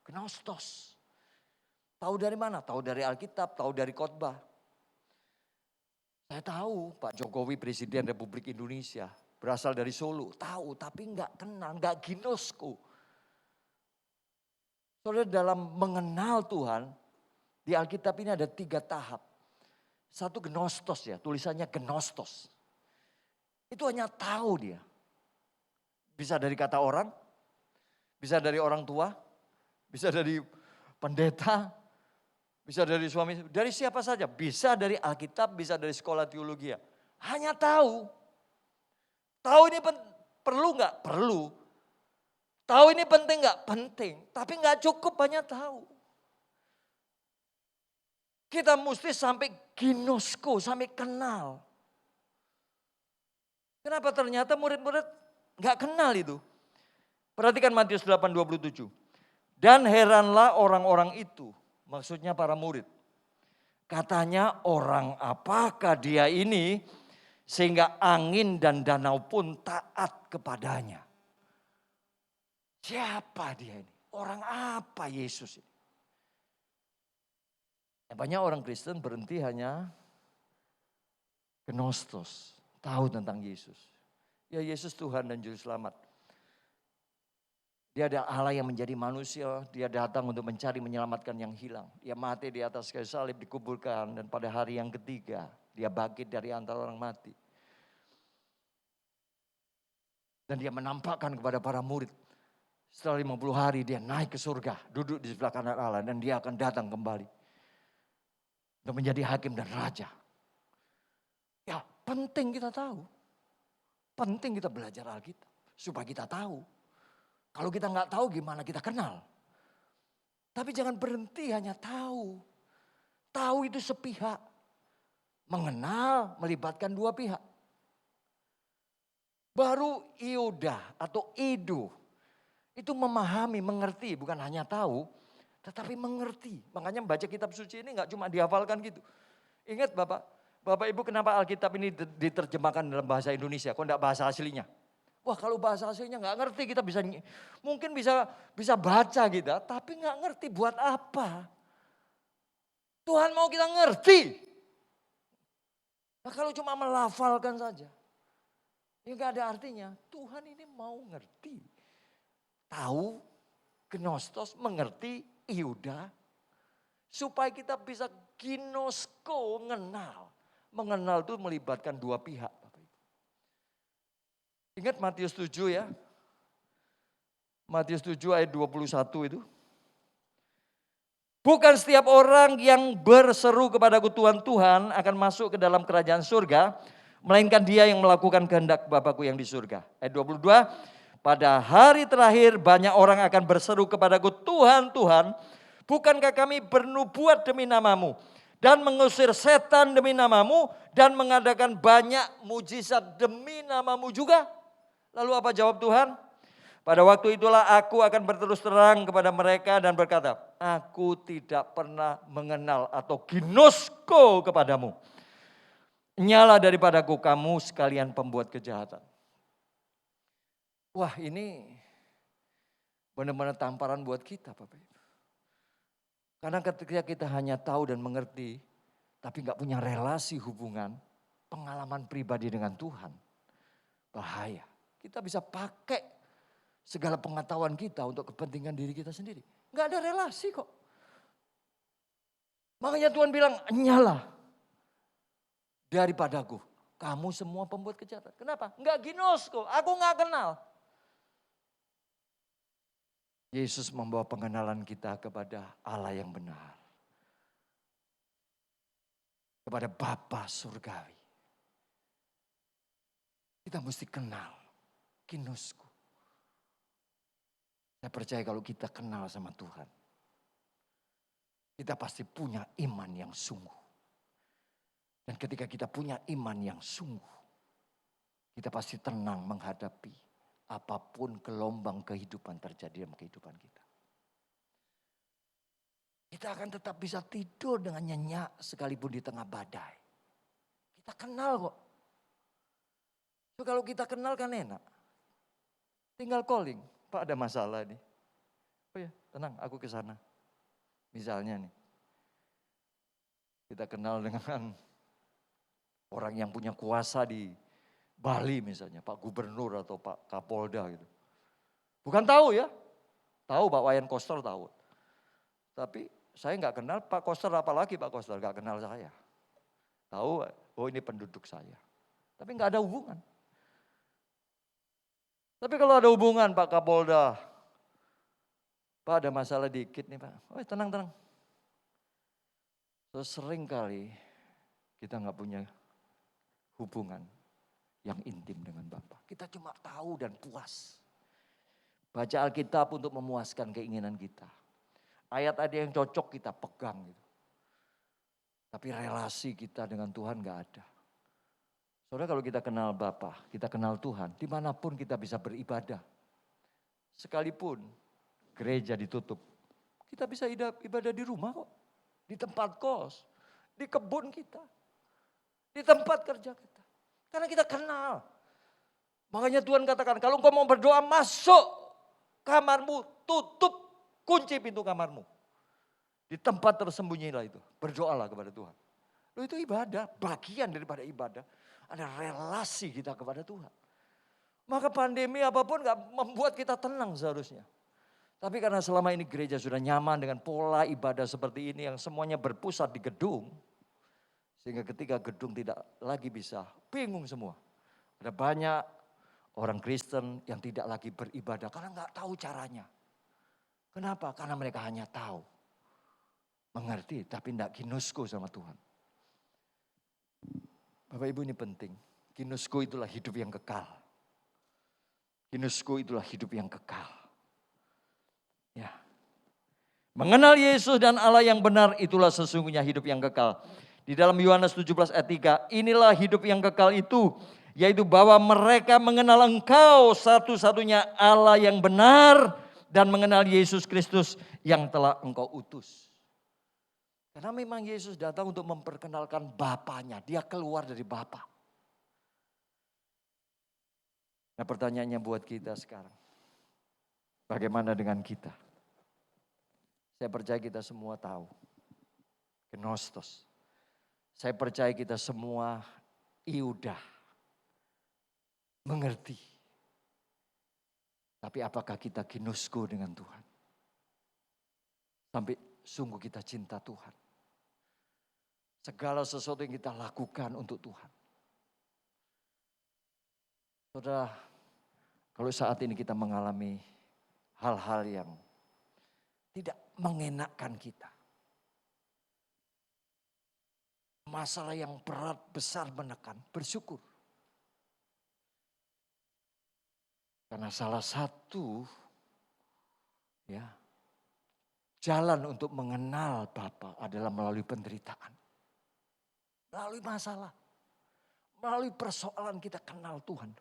[SPEAKER 2] gnostos. Tahu dari mana? Tahu dari Alkitab, tahu dari khotbah. Saya tahu Pak Jokowi Presiden Republik Indonesia berasal dari Solo. Tahu tapi enggak kenal, enggak ginosko. Saudara, dalam mengenal Tuhan, di Alkitab ini ada 3 tahap. Satu gnostos ya, tulisannya gnostos. Itu hanya tahu dia. Bisa dari kata orang, bisa dari orang tua, bisa dari pendeta, bisa dari suami, dari siapa saja. Bisa dari Alkitab, bisa dari sekolah teologi. Hanya tahu. Tahu ini perlu nggak? Perlu. Tahu ini penting nggak? Penting. Tapi nggak cukup hanya tahu. Kita mesti sampai ginosko, sampai kenal. Kenapa ternyata murid-murid nggak kenal itu? Perhatikan Matius 8:27. Dan heranlah orang-orang itu. Maksudnya para murid. Katanya orang apakah dia ini sehingga angin dan danau pun taat kepadanya. Siapa dia ini? Orang apa Yesus ini? Banyak orang Kristen berhenti hanya gnostos. Tahu tentang Yesus. Ya Yesus Tuhan dan Juru Selamat. Dia ada Allah yang menjadi manusia, dia datang untuk mencari menyelamatkan yang hilang. Dia mati di atas kayu salib, dikuburkan, dan pada hari yang ketiga dia bangkit dari antara orang mati. Dan dia menampakkan kepada para murid, setelah 50 hari dia naik ke surga, duduk di sebelah kanan Allah, dan dia akan datang kembali untuk menjadi hakim dan raja. Ya penting kita tahu, penting kita belajar Alkitab, supaya kita tahu. Kalau kita nggak tahu gimana kita kenal. Tapi jangan berhenti hanya tahu. Tahu itu sepihak. Mengenal melibatkan 2 pihak. Baru iudah atau idu. Itu memahami, mengerti. Bukan hanya tahu, tetapi mengerti. Makanya membaca kitab suci ini nggak cuma dihafalkan gitu. Ingat Bapak Ibu kenapa Alkitab ini diterjemahkan dalam bahasa Indonesia. Kok enggak bahasa aslinya? Wah kalau bahasa aslinya nggak ngerti kita mungkin bisa baca kita, tapi nggak ngerti buat apa. Tuhan mau kita ngerti. Nah, kalau cuma melafalkan saja, ya nggak ada artinya. Tuhan ini mau ngerti, tahu, gnostos, mengerti, iuda, supaya kita bisa ginosko, mengenal itu melibatkan 2 pihak. Ingat Matius 7 ya. Matius 7 ayat 21 itu. Bukan setiap orang yang berseru kepadaku Tuhan, Tuhan akan masuk ke dalam kerajaan surga. Melainkan dia yang melakukan kehendak Bapakku yang di surga. Ayat 22. Pada hari terakhir banyak orang akan berseru kepadaku Tuhan, Tuhan. Bukankah kami bernubuat demi namamu. Dan mengusir setan demi namamu. Dan mengadakan banyak mujizat demi namamu juga. Lalu apa jawab Tuhan? Pada waktu itulah aku akan berterus terang kepada mereka dan berkata, aku tidak pernah mengenal atau ginosko kepadamu. Nyala daripadaku kamu sekalian pembuat kejahatan. Wah ini benar-benar tamparan buat kita Bapak Ibu. Karena ketika kita hanya tahu dan mengerti, tapi gak punya relasi hubungan, pengalaman pribadi dengan Tuhan, bahaya. Kita bisa pakai segala pengetahuan kita untuk kepentingan diri kita sendiri. Enggak ada relasi kok. Makanya Tuhan bilang, nyala daripadaku. Kamu semua pembuat kejahatan. Kenapa? Enggak ginosko, aku enggak kenal. Yesus membawa pengenalan kita kepada Allah yang benar. Kepada Bapa surgawi. Kita mesti kenal. Ginosko. Saya percaya kalau kita kenal sama Tuhan.
[SPEAKER 3] kita pasti punya iman yang sungguh. Dan ketika kita punya iman yang sungguh, kita pasti tenang menghadapi apapun gelombang kehidupan terjadi dalam kehidupan kita. Kita akan tetap bisa tidur dengan nyenyak sekalipun di tengah badai. Kita kenal kok. So, kalau kita kenal kan enak. Tinggal calling, Pak ada masalah nih. Oh ya tenang aku ke sana. Misalnya nih. Kita kenal dengan orang yang punya kuasa di Bali misalnya. Pak Gubernur atau Pak Kapolda gitu. Bukan tahu ya. Tahu Pak Wayan Koster tahu. Tapi saya nggak kenal Pak Koster, apalagi Pak Koster nggak kenal saya. Tahu, oh ini penduduk saya. Tapi nggak ada hubungan. Tapi kalau ada hubungan Pak Kapolda, Pak ada masalah dikit nih Pak. Oh tenang. So, sering kali kita nggak punya hubungan yang intim dengan Bapak. Kita cuma tahu dan puas. Baca Alkitab untuk memuaskan keinginan kita. Ayat ada yang cocok kita pegang gitu. Tapi relasi kita dengan Tuhan gak ada. Saudara kalau kita kenal Bapa, kita kenal Tuhan, dimanapun kita bisa beribadah. Sekalipun gereja ditutup, kita bisa ibadah di rumah kok. Di tempat kos, di kebun kita, di tempat kerja kita. Karena kita kenal. Makanya Tuhan katakan kalau engkau mau berdoa masuk kamarmu, tutup kunci pintu kamarmu. Di tempat tersembunyilah itu. Berdoalah kepada Tuhan. Loh itu ibadah. Bagian daripada ibadah. Ada relasi kita kepada Tuhan. Maka pandemi apapun gak membuat kita tenang seharusnya. Tapi karena selama ini gereja sudah nyaman dengan pola ibadah seperti ini. Yang semuanya berpusat di gedung. Sehingga ketika gedung tidak lagi bisa. Bingung semua. Ada banyak orang Kristen yang tidak lagi beribadah. Karena gak tahu caranya. Kenapa? Karena mereka hanya tahu, mengerti, tapi tidak ginusko sama Tuhan. Bapak Ibu ini penting. Ginusko itulah hidup yang kekal. Ginusko itulah hidup yang kekal. Ya. Mengenal Yesus dan Allah yang benar itulah sesungguhnya hidup yang kekal. Di dalam Yohanes 17 ayat 3, inilah hidup yang kekal itu, yaitu bahwa mereka mengenal Engkau satu-satunya Allah yang benar, dan mengenal Yesus Kristus yang telah Engkau utus. Karena memang Yesus datang untuk memperkenalkan Bapanya. Dia keluar dari Bapa. Nah pertanyaannya buat kita sekarang. Bagaimana dengan kita? Saya percaya kita semua tahu. Gnostos. Saya percaya kita semua iudah. Mengerti. Tapi apakah kita ginusko dengan Tuhan? Sampai sungguh kita cinta Tuhan. Segala sesuatu yang kita lakukan untuk Tuhan. Saudara, kalau saat ini kita mengalami hal-hal yang tidak mengenakkan kita. Masalah yang berat, besar, menekan, bersyukur. Karena salah satu jalan untuk mengenal Bapa adalah melalui penderitaan. Melalui masalah. Melalui persoalan kita kenal Tuhan.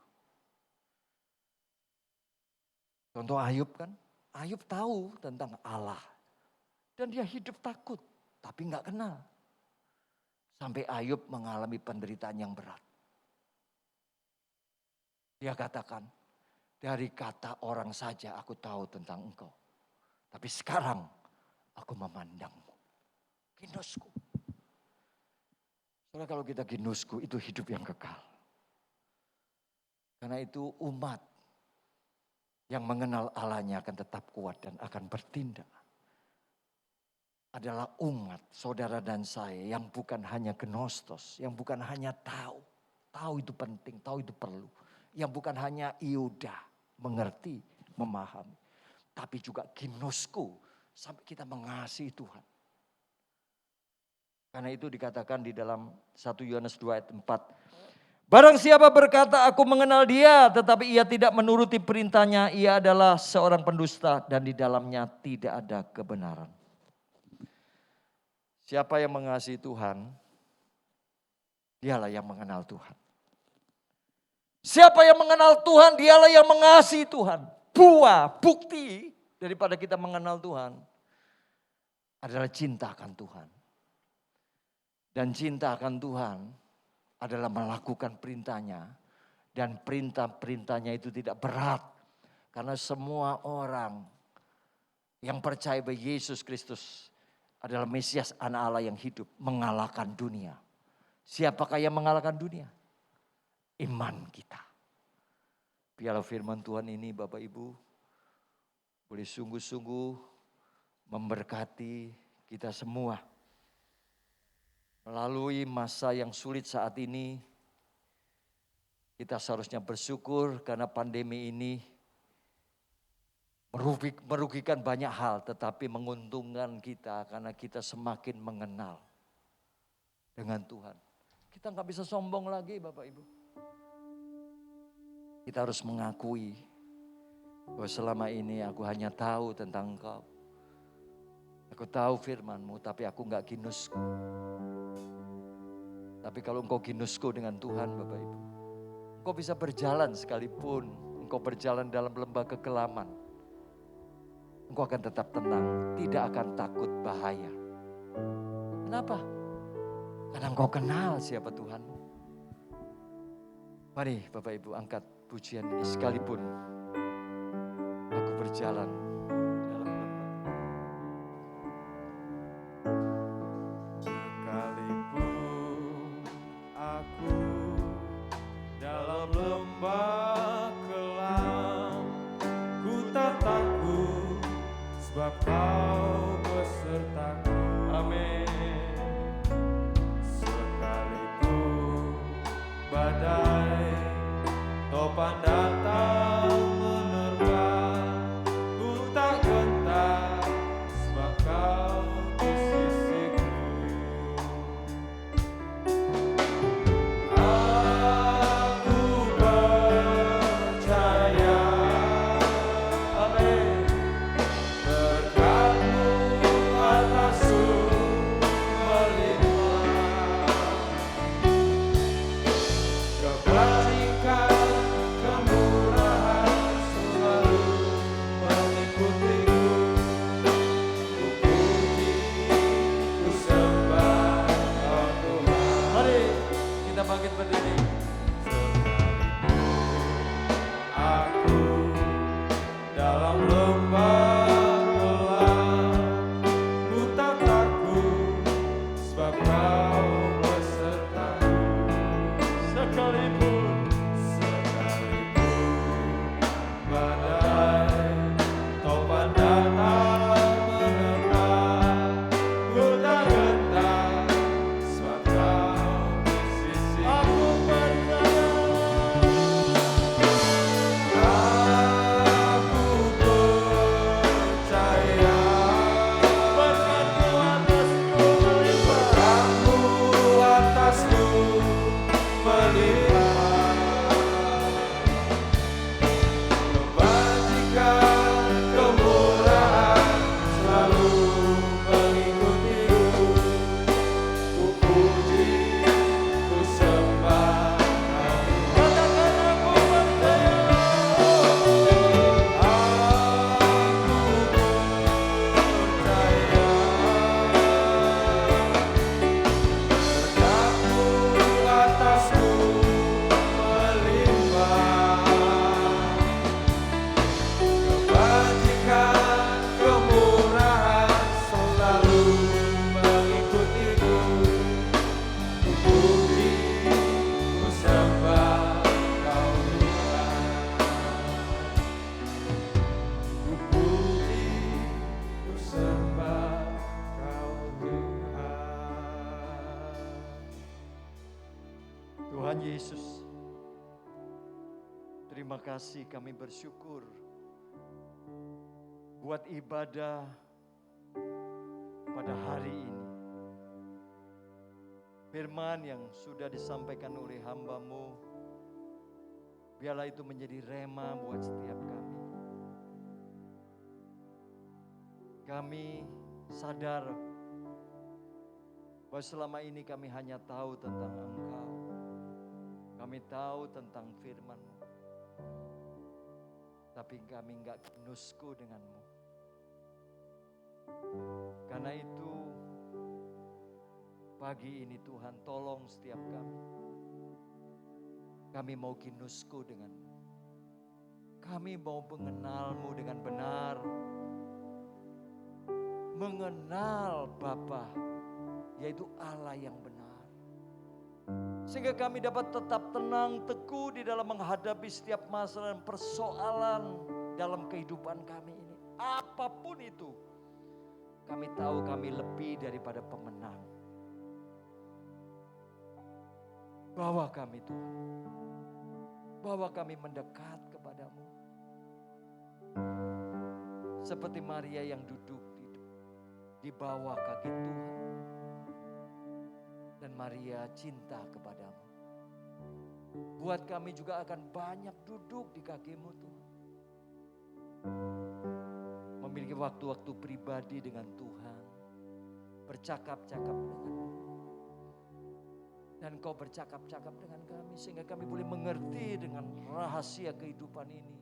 [SPEAKER 3] Contoh Ayub kan. Ayub tahu tentang Allah. Dan dia hidup takut. Tapi gak kenal. Sampai Ayub mengalami penderitaan yang berat. Dia katakan, dari kata orang saja aku tahu tentang engkau. Tapi sekarang aku memandangmu. Ginosku. Soalnya kalau kita ginosku itu hidup yang kekal. Karena itu umat yang mengenal Allahnya akan tetap kuat dan akan bertindak. Adalah umat, saudara dan saya yang bukan hanya gnostos. Yang bukan hanya tahu. Tahu itu penting, tahu itu perlu. Yang bukan hanya iudah. Mengerti, memahami. Tapi juga ginosko sampai kita mengasihi Tuhan. Karena itu dikatakan di dalam 1 Yohanes 2 ayat 4. Barang siapa berkata aku mengenal dia tetapi ia tidak menuruti perintahnya, ia adalah seorang pendusta dan di dalamnya tidak ada kebenaran. Siapa yang mengasihi Tuhan, dialah yang mengenal Tuhan. Siapa yang mengenal Tuhan, dialah yang mengasihi Tuhan. Buah, bukti daripada kita mengenal Tuhan adalah cinta akan Tuhan. Dan cinta akan Tuhan adalah melakukan perintahnya. Dan perintah-perintahnya itu tidak berat. Karena semua orang yang percaya bahwa Yesus Kristus adalah Mesias anak Allah yang hidup, mengalahkan dunia. Siapakah yang mengalahkan dunia? Iman kita. Biarlah firman Tuhan ini Bapak Ibu boleh sungguh-sungguh memberkati kita semua. Melalui masa yang sulit saat ini, kita seharusnya bersyukur karena pandemi ini merugikan banyak hal, tetapi menguntungkan kita karena kita semakin mengenal dengan Tuhan. Kita nggak bisa sombong lagi Bapak Ibu. Kita harus mengakui bahwa selama ini aku hanya tahu tentang Engkau. Aku tahu firman-Mu, tapi aku nggak ginusku. Tapi kalau engkau ginusku dengan Tuhan Bapak Ibu, engkau bisa berjalan sekalipun engkau berjalan dalam lembah kekelaman. Engkau akan tetap tenang, tidak akan takut bahaya. Kenapa? Karena engkau kenal siapa Tuhanmu. Mari Bapak Ibu angkat pujian ini sekalipun aku berjalan dalam lembah.
[SPEAKER 1] Sekalipun aku dalam lembah kelam, ku tak takut sebab Kau besertaku. Amin. Sekalipun badai topan datang menerpa, ku tak gentar sebab Kau di sisiku. Aku percaya, amin, berkat-Mu atasku melimpah, kebajikan kemurahan selalu mengikutiku. Ku puji, ku sembah Kau Tuhan.
[SPEAKER 2] Mari kita bangkit berdiri.
[SPEAKER 1] Aku dalam lembah gelap, ku tak takut sebab Kau besertaku. Sekalipun badai topan datang menerpa, ku tak gentar sebab Kau di sisiku. Aku percaya, berkat-Mu atasku melimpah, kebajikan kemurahan selalu mengikutiku. Ku puji, ku sembah Kau. Katakan aku percaya. Berkat-Mu atasku melimpah, kebajikan kemurahan selalu mengikutiku. Ku puji, ku sembah Kau Tuhan. Ku puji, ku sembah Kau Tuhan.
[SPEAKER 2] Tuhan Yesus, terima kasih, kami bersyukur buat ibadah pada hari ini. Firman yang sudah disampaikan oleh hamba-Mu, biarlah itu menjadi rema buat setiap kami. Kami sadar Bahwa selama ini kami hanya tahu tentang Engkau. Kami tahu tentang firman-Mu. Tapi kami enggak kinusku dengan-Mu. Karena itu pagi ini Tuhan tolong setiap kami. Kami mau kinusku dengan-Mu. Kami mau mengenal-Mu dengan benar. Mengenal Bapa, yaitu Allah yang benar. Sehingga kami dapat tetap tenang, teguh di dalam menghadapi setiap masalah dan persoalan dalam kehidupan kami ini. Apapun itu, kami tahu kami lebih daripada pemenang. Bawa kami Tuhan. Bawa kami mendekat kepadamu. Seperti Maria yang duduk di bawah kaki Tuhan. Dan Maria cinta kepadamu. Buat kami juga akan banyak duduk di kaki-Mu Tuhan. Memiliki waktu-waktu pribadi dengan Tuhan. Bercakap-cakap dengan-Mu. Dan Kau bercakap-cakap dengan kami sehingga kami boleh mengerti dengan rahasia kehidupan ini.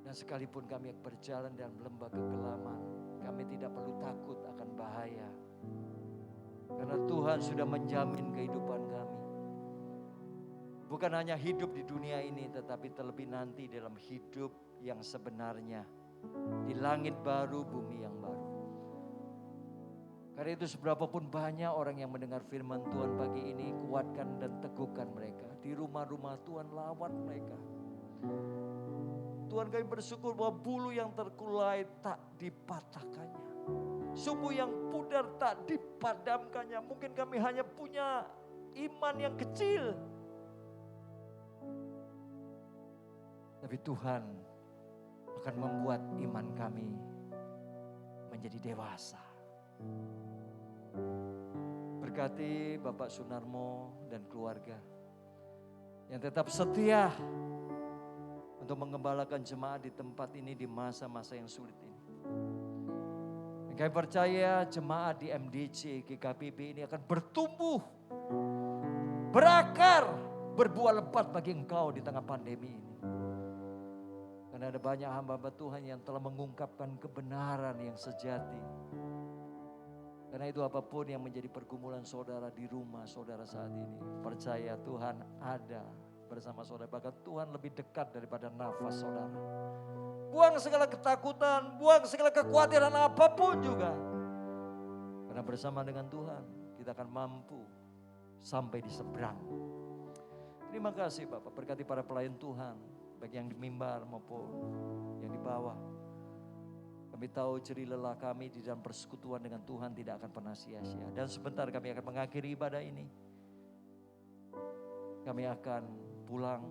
[SPEAKER 2] Dan sekalipun kami berjalan dalam lembah kegelapan, kami tidak perlu takut akan bahaya. Karena Tuhan sudah menjamin kehidupan kami. Bukan hanya hidup di dunia ini, tetapi terlebih nanti dalam hidup yang sebenarnya. Di langit baru, bumi yang baru. Karena itu seberapapun banyak orang yang mendengar firman Tuhan pagi ini, kuatkan dan teguhkan mereka. Di rumah-rumah Tuhan lawat mereka. Tuhan, kami bersyukur bahwa bulu yang terkulai tak dipatahkannya. Sumbu yang pudar tak dipadamkannya. Mungkin kami hanya punya iman yang kecil. Tapi Tuhan akan membuat iman kami menjadi dewasa. Berkati Bapak Sunarmo dan keluarga yang tetap setia untuk mengembalakan jemaat di tempat ini di masa-masa yang sulit ini. Dan kami percaya jemaat di MDC GKPB ini akan bertumbuh, berakar, berbuah lebat bagi Engkau di tengah pandemi ini. Karena ada banyak hamba-hamba Tuhan yang telah mengungkapkan kebenaran yang sejati. Karena itu apapun yang menjadi pergumulan saudara di rumah saudara saat ini, percaya Tuhan ada bersama saudara. Bahkan Tuhan lebih dekat daripada nafas saudara. Buang segala ketakutan, buang segala kekhawatiran apapun juga. Karena bersama dengan Tuhan kita akan mampu sampai di seberang. Terima kasih Bapak, berkati para pelayan Tuhan, baik yang di mimbar maupun yang di bawah. Kami tahu jerih lelah kami di dalam persekutuan dengan Tuhan tidak akan pernah sia-sia. Dan sebentar kami akan mengakhiri ibadah ini. Kami akan pulang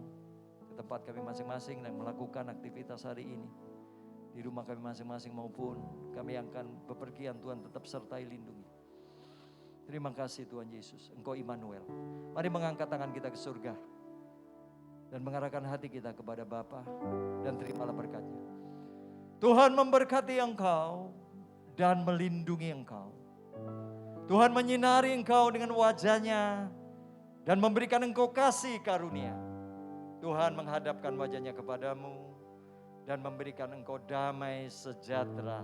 [SPEAKER 2] ke tempat kami masing-masing dan melakukan aktivitas hari ini. Di rumah kami masing-masing maupun kami akan bepergian, Tuhan tetap sertai lindungi. Terima kasih Tuhan Yesus, Engkau Immanuel. Mari mengangkat tangan kita ke surga. Dan mengarahkan hati kita kepada Bapa dan terimalah berkatnya. Tuhan memberkati engkau dan melindungi engkau. Tuhan menyinari engkau dengan wajahnya dan memberikan engkau kasih karunia. Tuhan menghadapkan wajahnya kepadamu dan memberikan engkau damai sejahtera,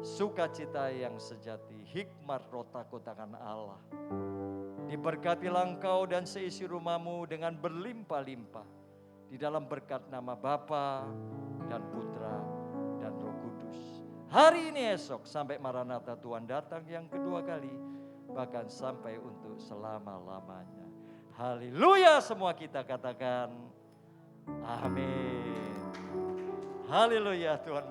[SPEAKER 2] sukacita yang sejati, hikmat roh takut akan Allah. Diberkatilah engkau dan seisi rumahmu dengan berlimpah-limpah di dalam berkat nama Bapa dan Putra dan Roh Kudus. Hari ini esok sampai Maranatha Tuhan datang yang kedua kali, bahkan sampai untuk selama-lamanya. Haleluya, semua kita katakan amin. Haleluya, Tuhan